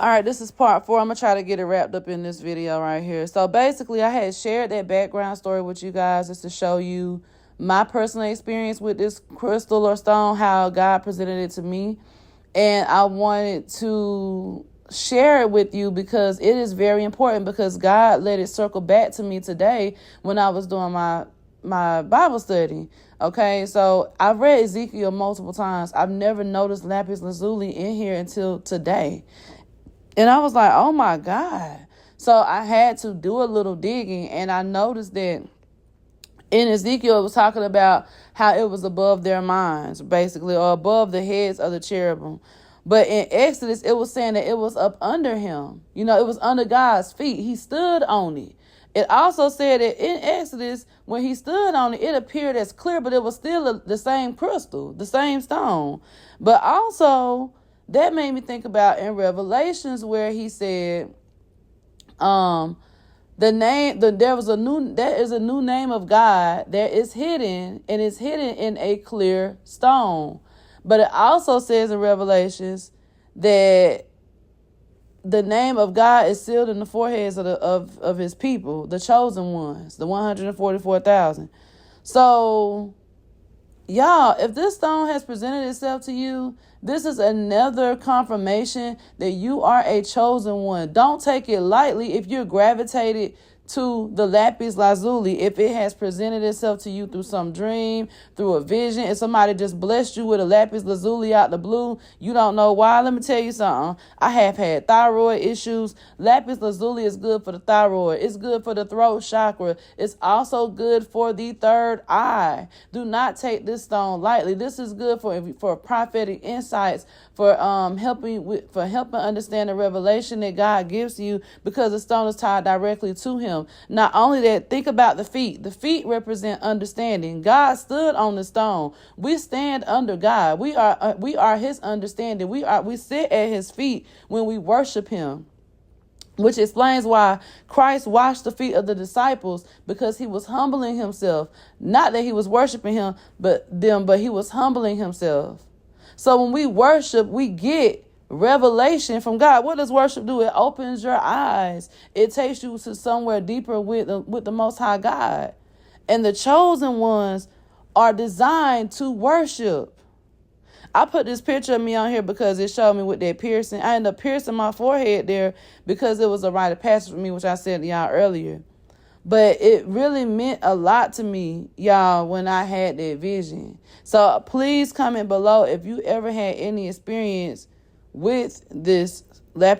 All right, this is part 4. I'm going to try to get it wrapped up in this video right here. So basically, I had shared that background story with you guys just to show you my personal experience with this crystal or stone, how God presented it to me. And I wanted to share it with you because it is very important, because God let it circle back to me today when I was doing my Bible study. Okay, so I've read Ezekiel multiple times. I've never noticed lapis lazuli in here until today. And I was like, oh my God. So I had to do a little digging, and I noticed that in Ezekiel, it was talking about how it was above their minds, basically, or above the heads of the cherubim. But in Exodus, it was saying that it was up under him. You know, it was under God's feet. He stood on it. It also said that in Exodus, when he stood on it, it appeared as clear, but it was still the same crystal, the same stone. But also, that made me think about in Revelations where he said, there is a new name of God that is hidden, and it's hidden in a clear stone. But it also says in Revelations that the name of God is sealed in the foreheads of his people, the chosen ones, the 144,000. So, y'all, if this stone has presented itself to you, this is another confirmation that you are a chosen one. Don't take it lightly if you're gravitated to the lapis lazuli. If it has presented itself to you through some dream, through a vision, if somebody just blessed you with a lapis lazuli out the blue, you don't know why. Let me tell you something. I have had thyroid issues. Lapis lazuli is good for the thyroid. It's good for the throat chakra. It's also good for the third eye. Do not take this stone lightly. This is good for prophetic insights, for helping understand the revelation that God gives you, because the stone is tied directly to him. Not only that, think about the feet. The feet represent understanding. God stood on the stone. We stand under God. We are his understanding. We sit at his feet when we worship him, which explains why Christ washed the feet of the disciples, because he was humbling himself. Not that he was worshiping him, but he was humbling himself. So when we worship, we get revelation from God. What does worship do? It opens your eyes. It takes you to somewhere deeper with the Most High God. And the chosen ones are designed to worship. I put this picture of me on here because it showed me with that piercing. I ended up piercing my forehead there because it was a rite of passage for me, which I said to y'all earlier. But it really meant a lot to me, y'all, when I had that vision. So please comment below if you ever had any experience with this lapis